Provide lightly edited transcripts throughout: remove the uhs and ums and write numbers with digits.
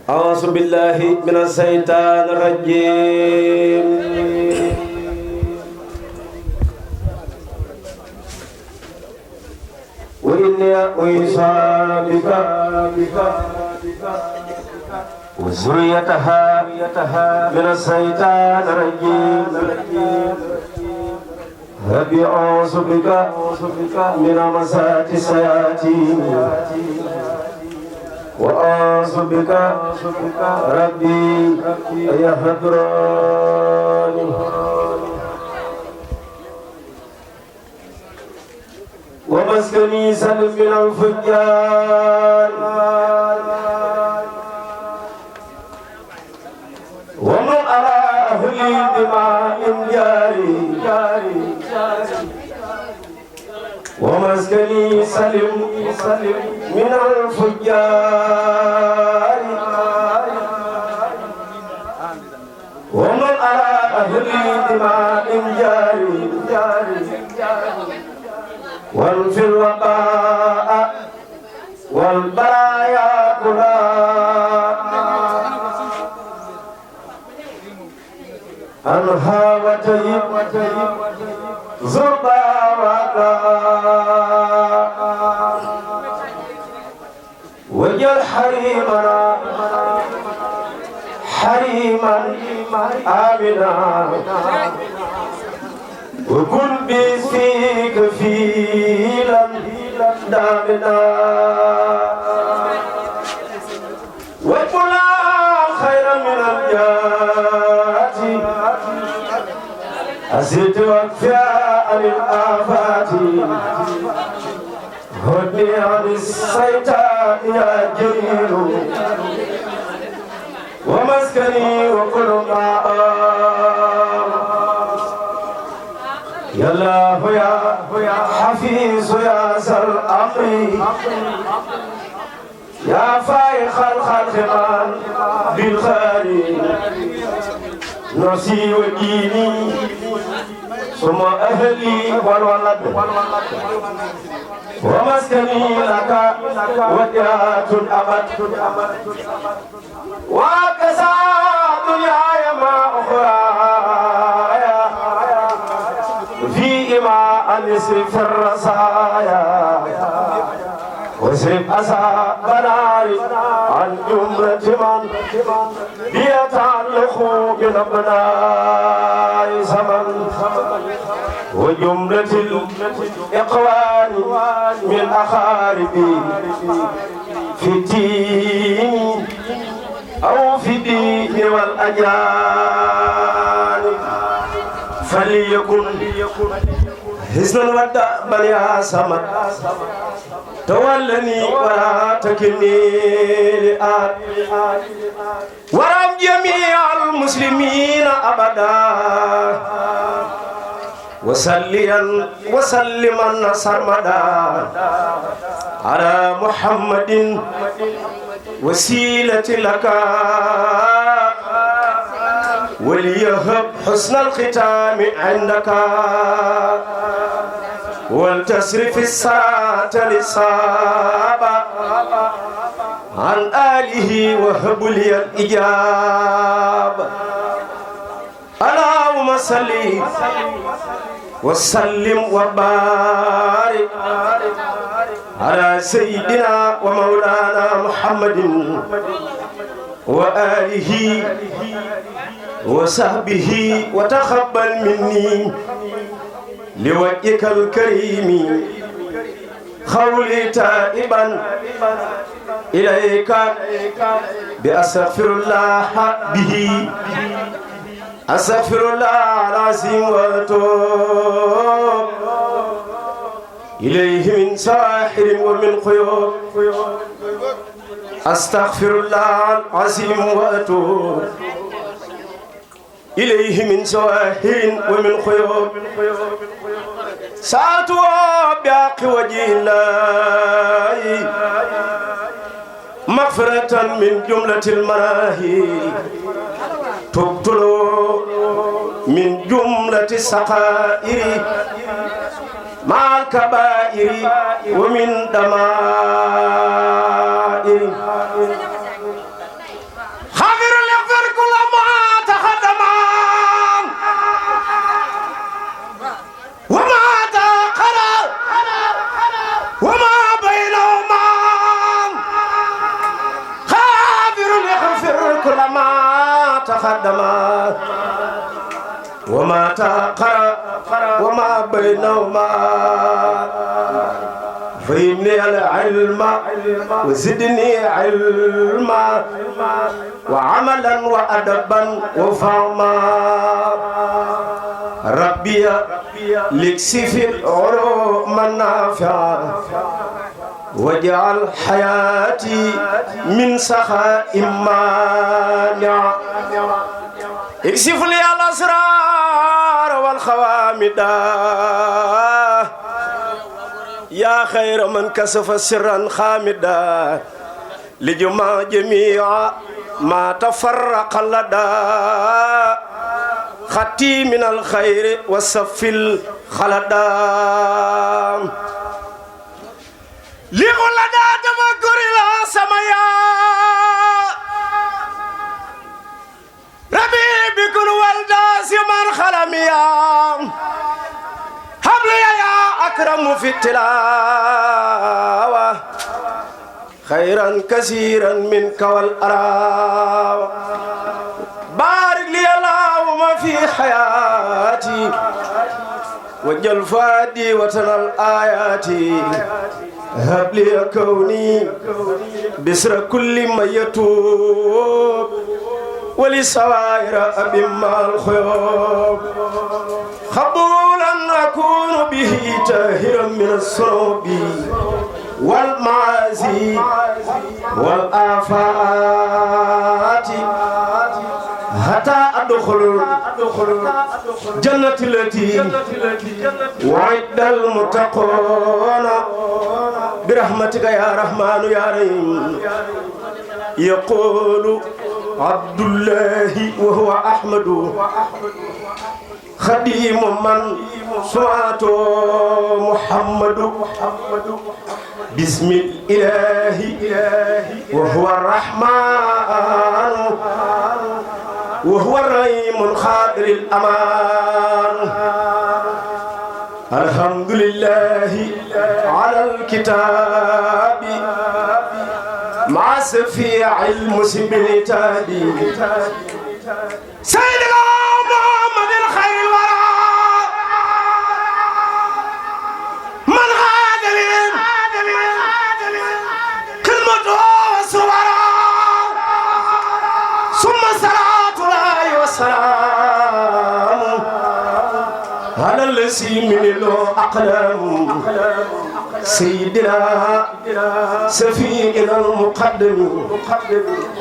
أعوذ بالله من الشيطان الرجيم وإني أعيذ بك وذريتها من الشيطان الرجيم ربي أعوذ بك من همزات الشياطين وأعوذ بك ربي أن يحضرون ومسكني سلم من الفجار ومن على أهلي بماء جاري ومسكني سلم من الفجار ومن على أهلي بماء جاري وانفي الوباء والبرايا كلها أنها وتيب زربا وقا وجل حريما آمنا وكن بسيك فيلا دامنا وكنا خير من الجات أزيد وكفاء للآفات هدني عن الشيطان يا جليل ومسكني وكل ما يا الله يا حفيظ يا ذا الأمر يا فائق الخلق من بالخير نفسي وديني ثم أهلي والولد ومسكني لك وديعة الأمد وكسى دنياي ما أخرايا فيما أنسرف الرسايا واسرف أسى بناري عن جملة من يتعلق من أبناء زمن وجملة الإقوان من أخاربي في الدين أو في الدين والأجانب فليكن حسنا ودأبا يا سمد تولني ولا تكلني لآت ورب جميع المسلمين أبدا وسلما سرمدا على محمد وسيلة لك وليهب حسن الختام عندك ولتصرف الساعة للصابة عن آله وهب لي الإجابة اللهم صل وسلم وبارك على سيدنا ومولانا محمد وآله وصحبه وتقبل مني لوجهك الكريم قولي تائبا إليك بأستغفر الله به أستغفر الله العظيم وأتوب إليه من ساحر ومن خيوب أستغفر الله العظيم وأتوب إليه من سواهر ومن خيوب سألتها بحق وجه الله مغفرة من جملة المناهي تبطل من جملة السقائر مع الكبائر ومن دمائر غافر يغفر كل ما تقدم وما تأخر وما بينهما غافر يغفر كل ما تقدم وما تأخر وما بينهما فإني العلم وزدني علما وعملا وأدبا وفهما ربي لكسف العلوم النافعة واجعل حياتي من سخاء مانع اكشف لي الأسرار والخوامد يا خير من كشف سرا خامدا لجمع جميع ما تفرق لدى خطي من الخير والصف الخلدا لغلدا تفكر لا سمايا ربي بكل والداس من خلميا حبلي يا أكرم في التلاوة خيرا كثيرا منك والأراوة بارك لي اللهم في حياتي وجل فادي وتنال آياتي هب لي كوني بسر كل ما يتوب ولسوائر أبما الخيوب قبولا أكون به تاهرا من السروب والمعازي والآفات حتى أدخل جنة التي وعد المتقون برحمتك يا رحمن يا رحيم يقول عبد الله وهو أحمد خديم من سواته محمد بسم الإله وهو الرحمن وهو الرحيم الخادر الأمان الحمد لله على الكتاب مع سفيع المسبل تادي سيدنا محمد الخير الورى من غادر كلمته وصورا ثم صلاة الله والسلام على الذي من له أقلام سيدنا سفينا المقدم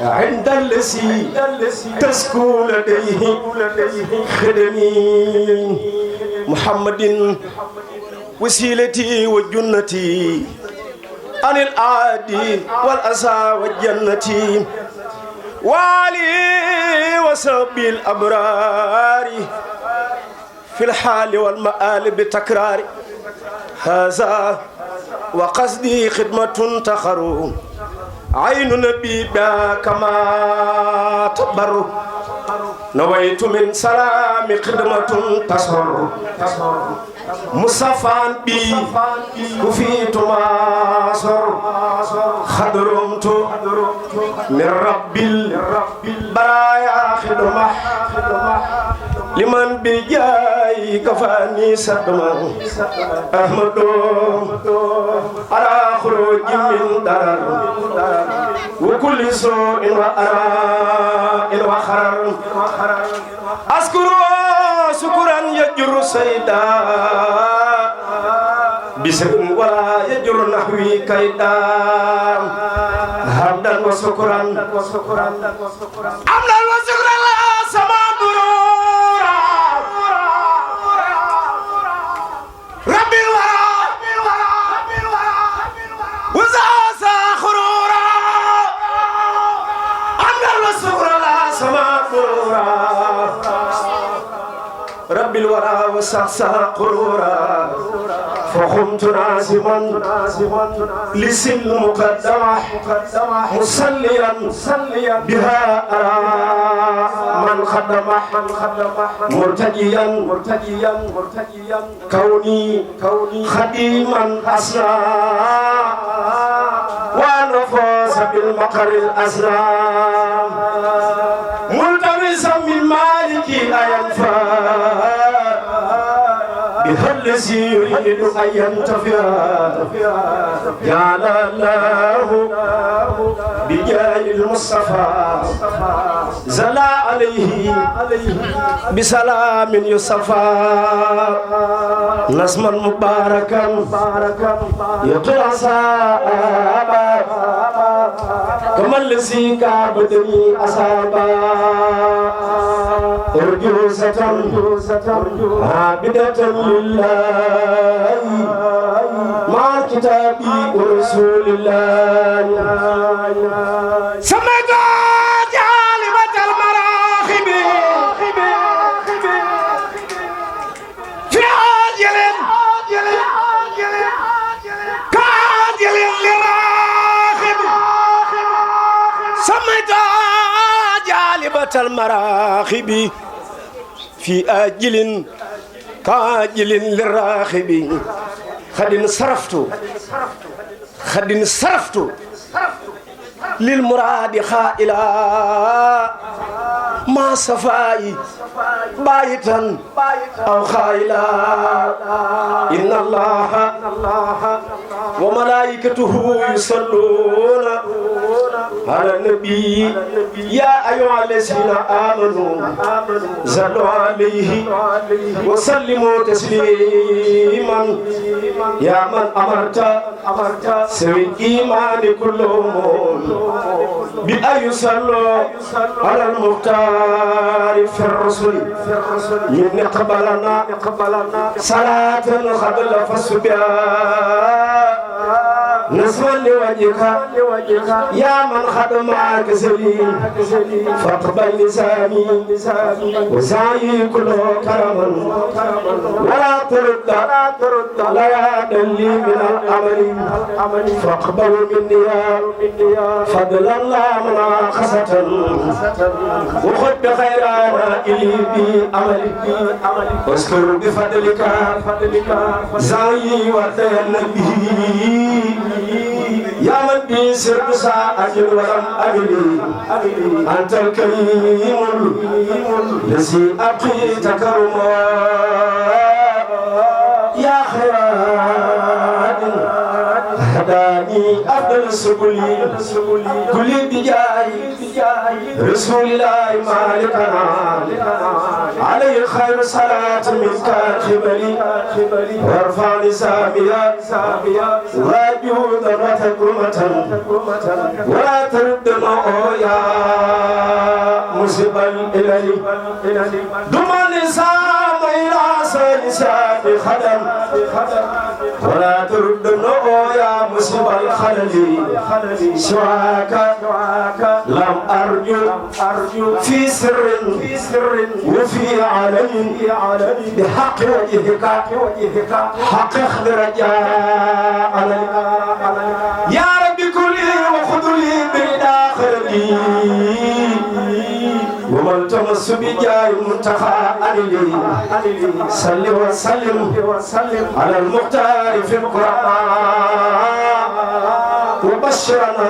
عند الذي تسكو لديه خدمي محمد وسيلتي وجنتي عن العادي والأسى والجنة والي وصحبه الأبرار في الحال والمآل بتكرار هذا وقصدي خدمة تخر عين نبي كما تبر نويت من سلام خدمة تصر مصفان بي كفيت ماصر خدرمت من رب البرايا خدمة لمن بجاي كفاني سدما أحمد على خروج من دار وكل سوء وأراء وخرر أذكر شكرا يجر سيدا بسر ولا يجر نحوي كيدا حمدا وشكرا حمدا وشكرا لا سما برورا ربي الورى وزاسا خرورا حمدا وشكرا لا سما برورا رب الورى وسعسع قرورا فقمت نازما لسن المقدمة مصليا بها من خدمه مرتجيا كوني خديما أسنى ونفوز بالمقر الأسلام ملتمسا من مالك لا ينفع بها الذي يريد أن ينتفع جعل الله بجاه المصطفى زل عليه بسلام يصفى نسما مباركا يطلع سابا كما الذي كابدني أصابا أرجوزة عابدة لله مع كتابي ورسول الله سمعت جالبة المراخب في عاجل كاجل لراخب سمعت جالبة المراخب في آجل كاجل للراخب خد انصرفت للمراد خائلا ما صفائي بايتا أو خائلا إن الله وملائكته يصلون على النبي يا أيها الذين آمنوا صلوا عليه وسلموا تسليما يا من أمرت سوي الإيمان كلهم بأن يصلوا على المختار في الرسل من قبلنا صلاة قبل فالصبيان نسما لوجهك يا من خدمك سليم فاقبل لساني وسعي كله كرما ولا ترد لا يدلي من الأمل فاقبل مني فضلا لا مناقصة وخذ بخيرانا إلي بأملي واذكر بفضلك زعي وتنبيه يا من بي سرت ساعة ولم أبلي أنت الكريم الذي أبقيت كرما يا خيرات هداني أفضل السبل كل بجاي رسول الله مالكنا عليه خير صلاة منك خبلي وارفع لساميا واجه ذرة كرمة ولا ترد يا مصيبا إلي دم النساء إلى سنساء خدم ولا ترد يا مصيبا الخلل سواك لم أرجو في سر وفي علن بحق وجهك حق رجاء يا رب كلي وخذ لي بالآخرين ومن تمس بجاه المنتخى علي صل وسلم على المختار في القرآن وبشرنا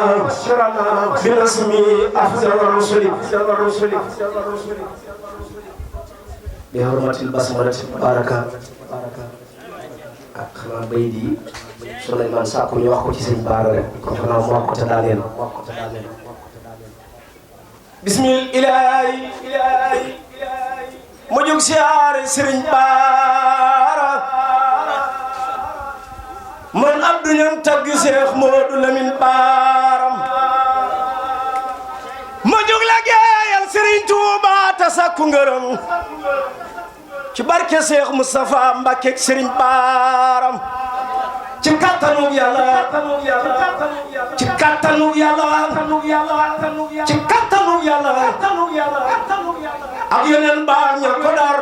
بنسم أفضل الرسل بحرمة البسملة بركة ak xanaa bay di Souleymane Sakho ñu wax ko ci sëñ Baara rek kon xanaa mu wax ko te daaneel bismillahi mu jóg siyaare sëriñ Baara man Abdou ñam tagg Seex Moodu Lamin Baaram ma jóg la geeyal sëriñ Tuuba ta sakku ngërëm ci barke Seex Mustafa Mbakke sëriñ Baaram ci kattanu Yàlla ci kattanu Yàlla ci kattanu Yàlla ak yeneen baa ña ko dar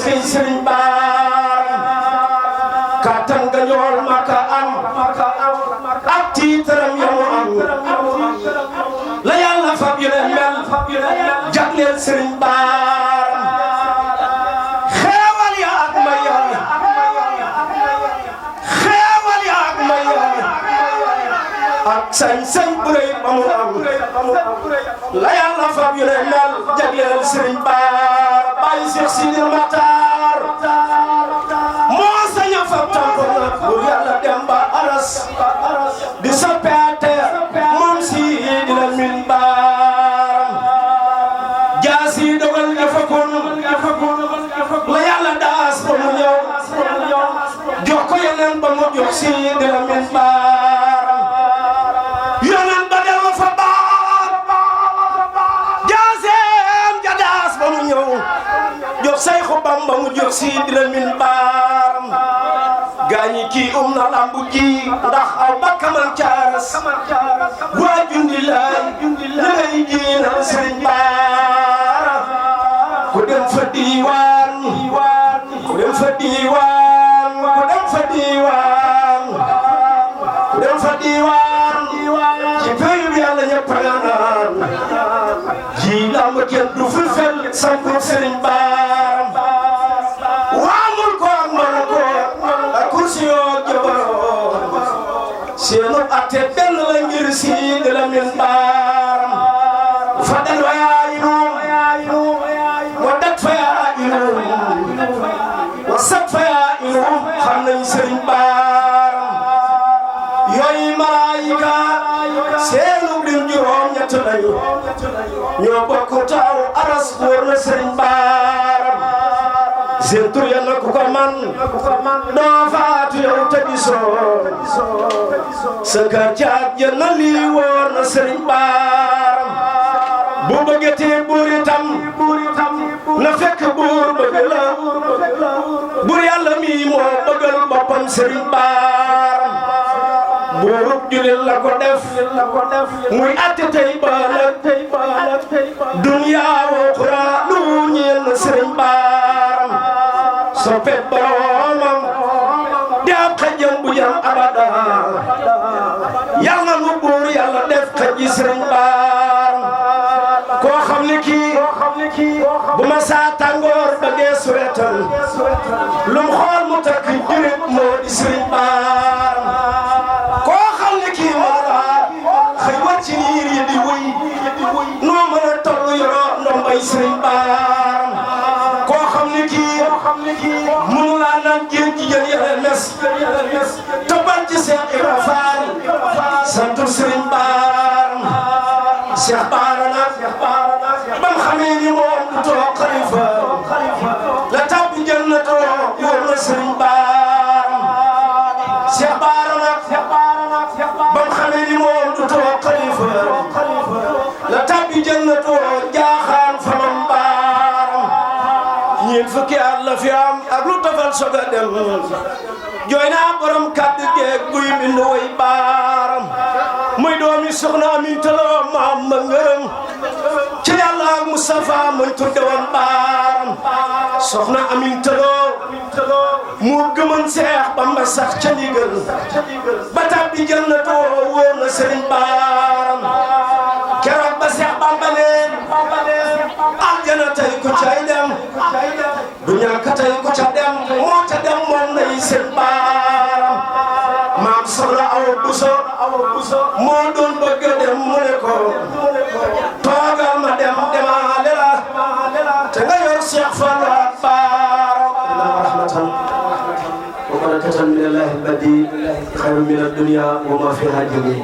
Eskay Sëriñ Baara kattan nga ñool maka am ak tiitaram yamu am la Yàlla fab yu leen mel jagleel Sëriñ Baara xeewal ya ak maya ak sañ-sañ bu rëy ba mu am la Yàlla fab yu leen mel jagleel Sëriñ Baara bàyyi Seex Sidil Maxtaar moo sañ a fab tànko nag bu Yàlla dem ba aras di soppeete moom Sidil Min Baaram jaasi dogal jëfakun la Yàlla daas ba mu ñëw jox ko yeneen ba mu jox Sidil Min Baaram yonen ba del fa baar jaaseem ja daas ba mu ñëw jox Sayxu Bamba mu jox Sidil Min Baaram gaañi kii na lambu ji ndax aw bakkamal caaras waa jundi laay lay jiina Sëriñ Baara ku dem fa diiwaan ku dem fa diiwaan ku dem fa diiwaan ku dem fa diiwaan ci péyu bi Yàlla ñëpp a naan ji lamb kenn du fi fel sampu Sëriñ Baaram waamul ko ak mën ko ak kursi yoo jabaroo seenu atte benn la ngir Sidil Min Baaram fa del wa yaayirum wa dat fa yaayirum wa sat fa yaayirum xam nañ Sëriñ Baaram yooyu malaayika seenu lim juróom ñett lañu ñoo bokk taaw aras wóor na Sëriñ Baaram seen tur yàlla ku ko man doo faatu yow te gisoo sa kër caat jëna lii wóor na Sëriñ Baaram bu bëggatee buur itam na fekk buur bëgg la buur Yàlla mi moo bëggal boppam Sëriñ Baaram buurub jullit la ko def muy atte tey balag duniyaa wa uxra lu ñeel na Sëriñ Baaram soppet boroomam di ab xajam bu jam abada Yàlla nu buur Yàlla def xaji Sëriñ Baaram koo xam ne kii bu ma saa tàngoor ba dee suwetal lum xool mu takk jurit moo di Sëriñ Baaram koo xam ne kii moo laa xëy wat ci niir yi di wuy noo mën a toll yoroo ndombay Sëriñ Baaram koo xam ne kii mënu laa naan géej gi jël yàlla mes tobal ci Seex Ibra Faal santu Sëriñ Baaram Seex Baara nag bam xamee ni moom du toog xalifa la tàbbi jannatoo wóor na Sëriñ Baaram Seex Baara nag bam xamee ni moom du toog xalifa la tàbbi jannatoo jaaxaan fa mam Baaram ñeent fukki at la fi am ak lu tofal soog a dem jooy naa borom kàddu geeg guy bind way Baaram muy doomi soxna Aminta Lo maam ma ngërëm ci Yàlla ak Mustafa mañ tudde woon Baaram soxna Aminta Lo moo gëmën Seex Bamba sax ca ndigal ba tàbbi jannatoo wóor na Sëriñ Baaram keroog ba Seex Bamba neen aljana tey ku cay dem du ñàkk tey ku ca dem moo ca dem moom nay Sëriñ Baaram maam soxna Awa Buso moo doon bëgg dem mu ne ko toogal ma dem demaale la te nga yor Seex Fallu ak Baaram rahmatan wa barakatan min Allahi al-badi xayru min ad-dunya wa ma fiha jami